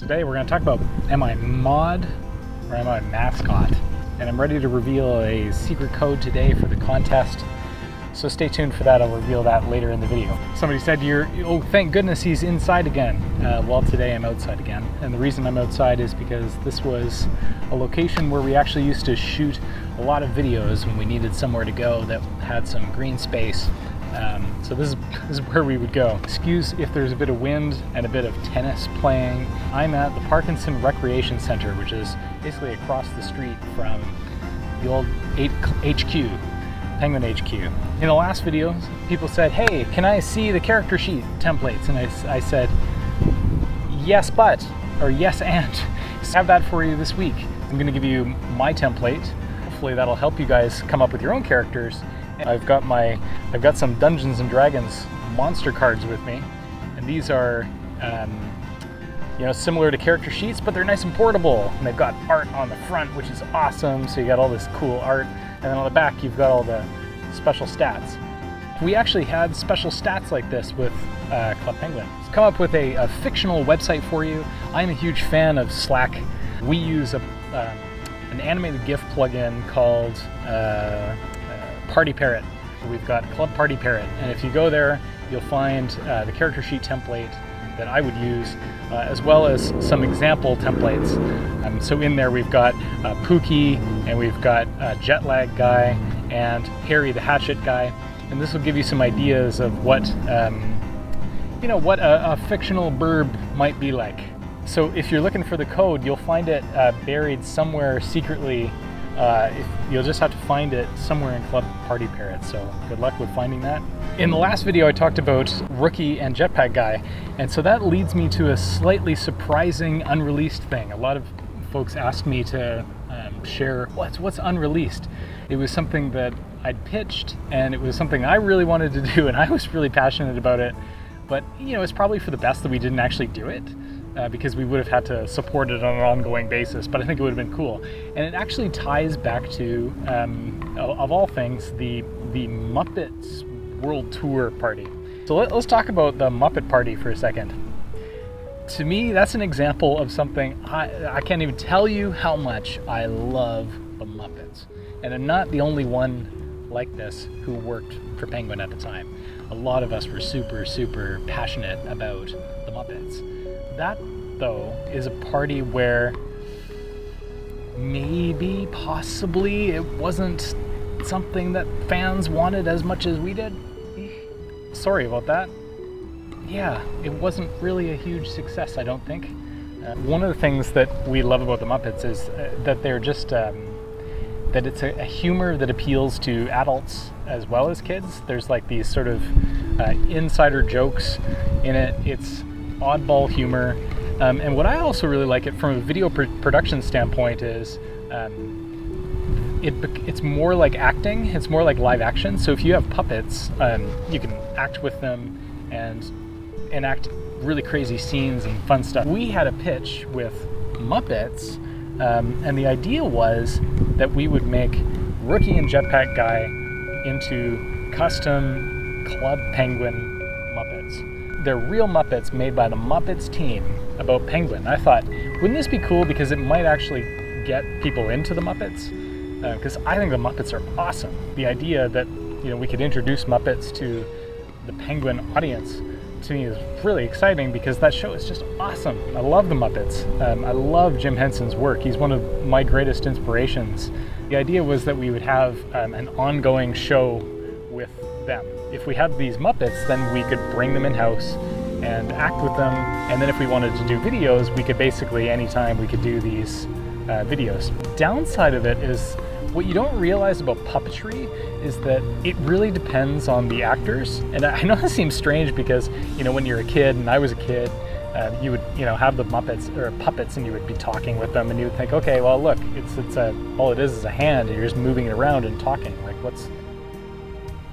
Today we're going to talk about, am I mod or am I mascot? And I'm ready to reveal a secret code today for the contest. So stay tuned for that. I'll reveal that later in the video. Somebody said, oh, thank goodness he's inside again. Well, today I'm outside again. And the reason I'm outside is because this was a location where we actually used to shoot a lot of videos when we needed somewhere to go that had some green space. So this is where we would go. Excuse if there's a bit of wind and a bit of tennis playing. I'm at the Parkinson Recreation Center, which is basically across the street from the old HQ. Penguin HQ. In the last video, people said, hey, can I see the character sheet templates? And I said, yes, but, or yes, and. I have that for you this week. I'm going to give you my template. Hopefully that'll help you guys come up with your own characters. And I've got some Dungeons and Dragons monster cards with me, and these are similar to character sheets, but they're nice and portable, and they've got art on the front, which is awesome. So you got all this cool art, and then on the back you've got all the special stats. We actually had special stats like this with Club Penguin. Let's come up with a fictional website for you. I'm a huge fan of Slack. We use an animated GIF plugin called Parrot. We've got Club Parrot, and if you go there, you'll find the character sheet template that I would use, as well as some example templates. So in there we've got Pookie, and we've got Jetlag Guy, and Harry the Hatchet Guy, and this will give you some ideas of what what a fictional burb might be like. So if you're looking for the code, you'll find it buried somewhere secretly. You'll just have to find it somewhere in Club Parrot, so good luck with finding that. In the last video I talked about Rookie and Jetpack Guy, and so that leads me to a slightly surprising unreleased thing. A lot of folks asked me to share what's unreleased. It was something that I'd pitched, and it was something I really wanted to do, and I was really passionate about it, but it's probably for the best that we didn't actually do it. Because we would have had to support it on an ongoing basis, but I think it would have been cool. And it actually ties back to, of all things, the Muppets World Tour party. So let's talk about the Muppet Party for a second. To me, that's an example of something, I can't even tell you how much I love the Muppets. And I'm not the only one like this who worked for Penguin at the time. A lot of us were super, super passionate about the Muppets. That, though, is a party where maybe, possibly, it wasn't something that fans wanted as much as we did. Sorry about that. Yeah, it wasn't really a huge success, I don't think. One of the things that we love about the Muppets is that they're just, that it's a humor that appeals to adults as well as kids. There's like these sort of insider jokes in it. It's oddball humor, and what I also really like it from a video production standpoint is it's more like acting. It's more like live action. So if you have puppets, you can act with them and enact really crazy scenes and fun stuff. We had a pitch with Muppets, and the idea was that we would make Rookie and Jetpack Guy into custom Club Penguin Muppets. They're real Muppets made by the Muppets team about Penguin. I thought, wouldn't this be cool, because it might actually get people into the Muppets? Because I think the Muppets are awesome. The idea that we could introduce Muppets to the Penguin audience, to me, is really exciting, because that show is just awesome. I love the Muppets. I love Jim Henson's work. He's one of my greatest inspirations. The idea was that we would have an ongoing show with them. If we had these Muppets, then we could bring them in-house and act with them, and then if we wanted to do videos, we could basically, anytime we could do these videos. Downside of it is, what you don't realize about puppetry is that it really depends on the actors. And I know this seems strange, because when you're a kid, and I was a kid, you would have the Muppets or puppets, and you would be talking with them, and you would think, okay, well look, it's all it is a hand, and you're just moving it around and talking. Like,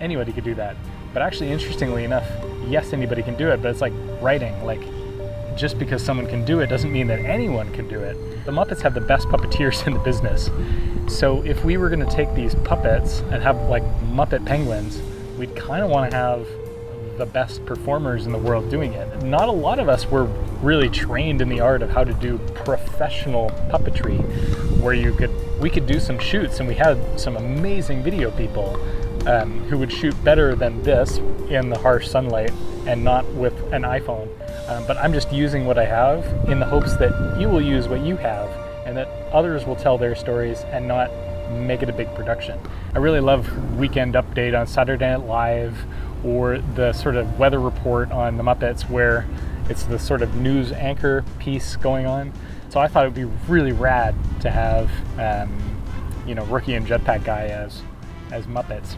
anybody could do that. But actually, interestingly enough, yes, anybody can do it, but it's like writing. Like, just because someone can do it doesn't mean that anyone can do it. The Muppets have the best puppeteers in the business. So if we were going to take these puppets and have like Muppet penguins, we'd kind of want to have the best performers in the world doing it. Not a lot of us were really trained in the art of how to do professional puppetry, where we could do some shoots, and we had some amazing video people who would shoot better than this in the harsh sunlight and not with an iPhone. But I'm just using what I have in the hopes that you will use what you have and that others will tell their stories and not make it a big production. I really love Weekend Update on Saturday Night Live, or the sort of weather report on the Muppets where it's the sort of news anchor piece going on. So I thought it would be really rad to have, Rookie and Jetpack Guy as Muppets.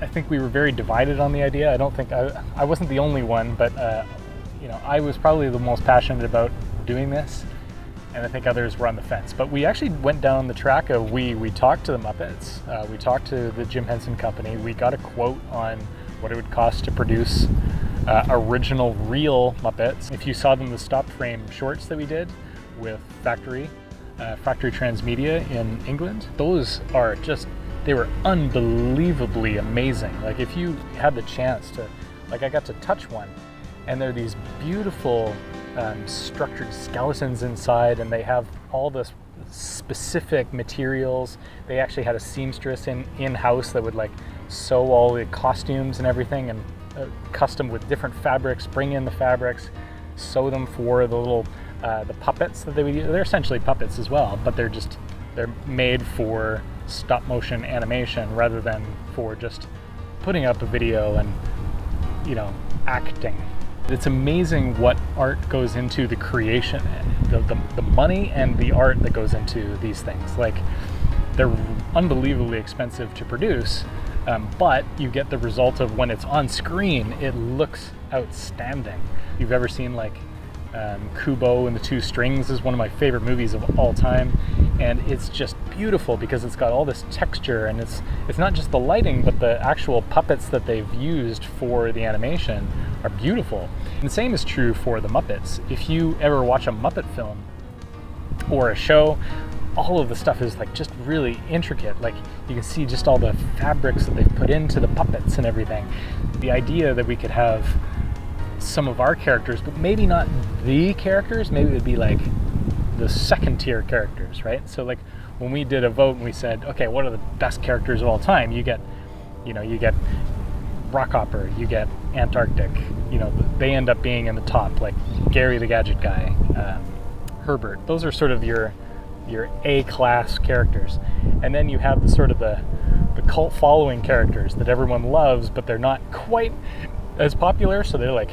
I think we were very divided on the idea. I don't think I wasn't the only one, but I was probably the most passionate about doing this, and I think others were on the fence. But we actually went down the track of we talked to the Muppets, we talked to the Jim Henson Company, we got a quote on what it would cost to produce original real Muppets. If you saw them, the stop frame shorts that we did with Factory Transmedia in England, those are they were unbelievably amazing. Like, if you had the chance to, I got to touch one, and they're these beautiful structured skeletons inside, and they have all this specific materials. They actually had a seamstress in-house that would sew all the costumes and everything, and custom with different fabrics, bring in the fabrics, sew them for the little the puppets that they would use. They're essentially puppets as well, but they're made for stop motion animation rather than for just putting up a video and acting. It's amazing what art goes into the creation, the money and the art that goes into these things. They're unbelievably expensive to produce, but you get the result of when it's on screen, it looks outstanding. You've ever seen Kubo and the Two Strings is one of my favorite movies of all time, and it's just beautiful because it's got all this texture, and it's not just the lighting, but the actual puppets that they've used for the animation are beautiful. And the same is true for the Muppets. If you ever watch a Muppet film or a show, all of the stuff is just really intricate. You can see just all the fabrics that they've put into the puppets and everything. The idea that we could have some of our characters, but maybe not the characters, maybe it would be the second tier characters, right? So when we did a vote and we said, okay, what are the best characters of all time? You get Rockhopper, you get Antarctic, they end up being in the top, like Gary the Gadget Guy, Herbert. Those are sort of your A-class characters. And then you have the sort of the cult following characters that everyone loves, but they're not quite as popular, so they're like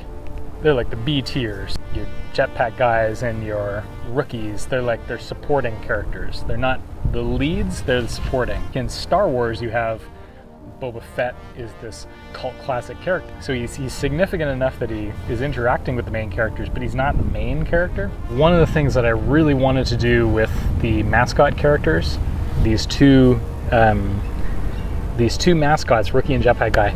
the B tiers. Your Jetpack Guys and your Rookies, they're supporting characters. They're not the leads, they're the supporting. In Star Wars, you have Boba Fett is this cult classic character. So he's significant enough that he is interacting with the main characters, but he's not the main character. One of the things that I really wanted to do with the Mascot characters, these two mascots, Rookie and Jetpack Guy,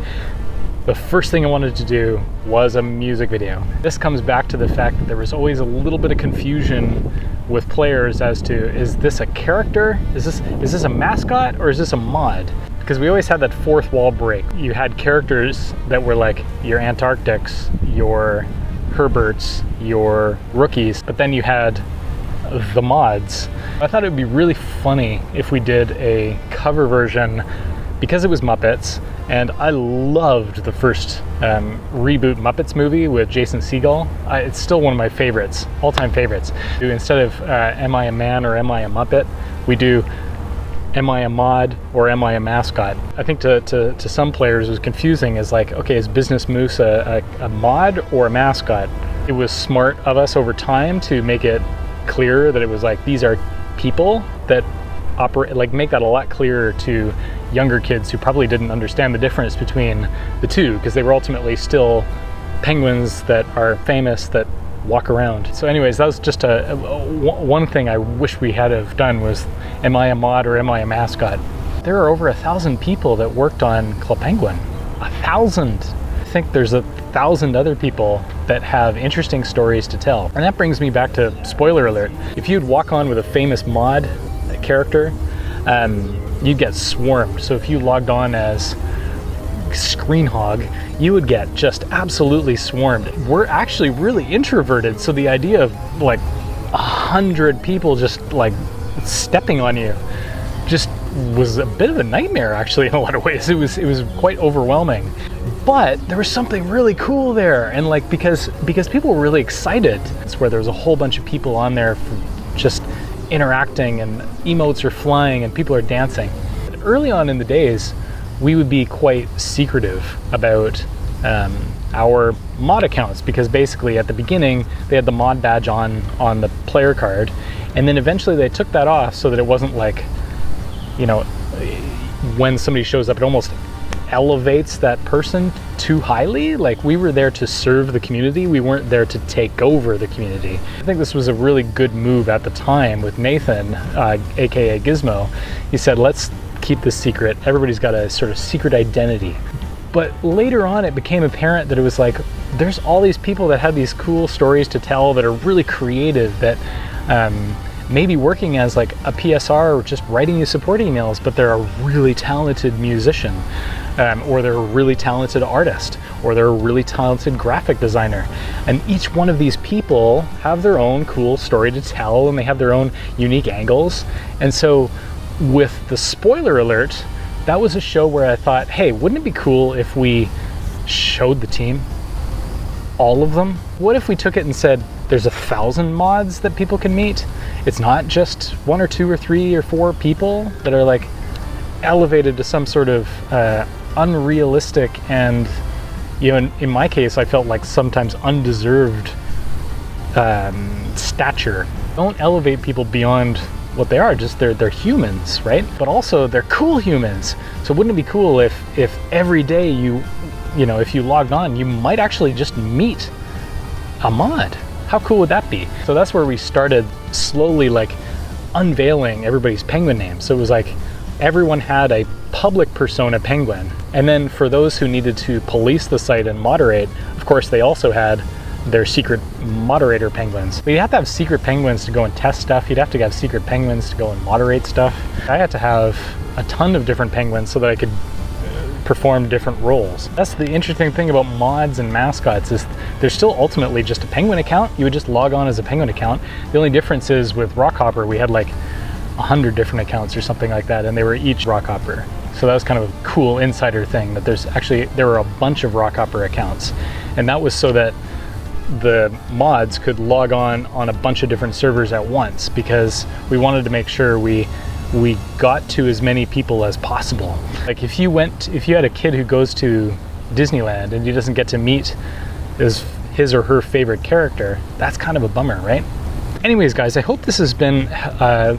the first thing I wanted to do was a music video. This comes back to the fact that there was always a little bit of confusion with players as to, is this a character? Is this a mascot, or is this a mod? Because we always had that fourth wall break. You had characters that were like your Antarctics, your Herberts, your Rookies, but then you had the mods. I thought it would be really funny if we did a cover version, because it was Muppets, and I loved the first reboot Muppets movie with Jason Segel. It's still one of my favorites, all-time favorites. Instead of Am I a Man or Am I a Muppet, we do Am I a Mod or Am I a Mascot? I think to some players it was confusing as okay, is Business Moose a mod or a mascot? It was smart of us over time to make it clear that it was these are people that operate, make that a lot clearer to younger kids who probably didn't understand the difference between the two, because they were ultimately still penguins that are famous that walk around. So anyways, that was just one thing I wish we had have done was, am I a mod or am I a mascot? There are over 1,000 people that worked on Club Penguin. 1,000! I think there's 1,000 other people that have interesting stories to tell. And that brings me back to, spoiler alert, if you'd walk on with a famous mod character, you'd get swarmed. So if you logged on as screen hog, you would get just absolutely swarmed. We're actually really introverted, so the idea of like 100 people just like stepping on you just was a bit of a nightmare, actually, in a lot of ways. It was quite overwhelming. But there was something really cool there, and like because people were really excited. It's where there was a whole bunch of people on there just interacting, and emotes are flying and people are dancing. Early on in the days, we would be quite secretive about our mod accounts, because basically at the beginning they had the mod badge on the player card, and then eventually they took that off so that it wasn't like, you know, when somebody shows up, it almost elevates that person too highly. Like, we were there to serve the community, we weren't there to take over the community. I think this was a really good move at the time with Nathan, aka Gizmo. He said, let's keep this secret, everybody's got a sort of secret identity. But later on it became apparent that it was like, there's all these people that have these cool stories to tell, that are really creative, that maybe working as like a PSR or just writing you support emails, but they're a really talented musician, or they're a really talented artist, or they're a really talented graphic designer. And each one of these people have their own cool story to tell, and they have their own unique angles. And so with the spoiler alert, that was a show where I thought, hey, wouldn't it be cool if we showed the team, all of them? What if we took it and said, there's 1,000 mods that people can meet? It's not just 1 or 2 or 3 or 4 people that are like elevated to some sort of unrealistic, and, you know, in my case, I felt like sometimes undeserved stature. Don't elevate people beyond what they are, just they're humans, right? But also they're cool humans. So wouldn't it be cool if every day you know, if you logged on, you might actually just meet a mod? How cool would that be? So that's where we started slowly like unveiling everybody's penguin names. So it was like everyone had a public persona penguin, and then for those who needed to police the site and moderate, of course they also had their secret moderator penguins. But you have to have secret penguins to go and test stuff. You'd have to have secret penguins to go and moderate stuff. I had to have a ton of different penguins so that I could perform different roles. That's the interesting thing about mods and mascots, is they're still ultimately just a penguin account. You would just log on as a penguin account. The only difference is with Rockhopper, we had like 100 different accounts or something like that, and they were each Rockhopper. So that was kind of a cool insider thing, that there were a bunch of Rockhopper accounts, and that was so that the mods could log on a bunch of different servers at once, because we wanted to make sure we got to as many people as possible. Like if you had a kid who goes to Disneyland and he doesn't get to meet his or her favorite character, that's kind of a bummer, right? Anyways, guys, I hope this has been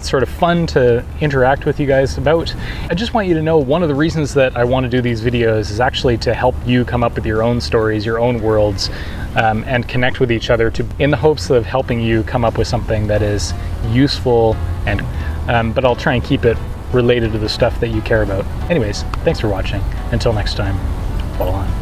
sort of fun to interact with you guys about. I just want you to know, one of the reasons that I want to do these videos is actually to help you come up with your own stories, your own worlds, and connect with each other, in the hopes of helping you come up with something that is useful, and but I'll try and keep it related to the stuff that you care about. Anyways, thanks for watching. Until next time, follow on.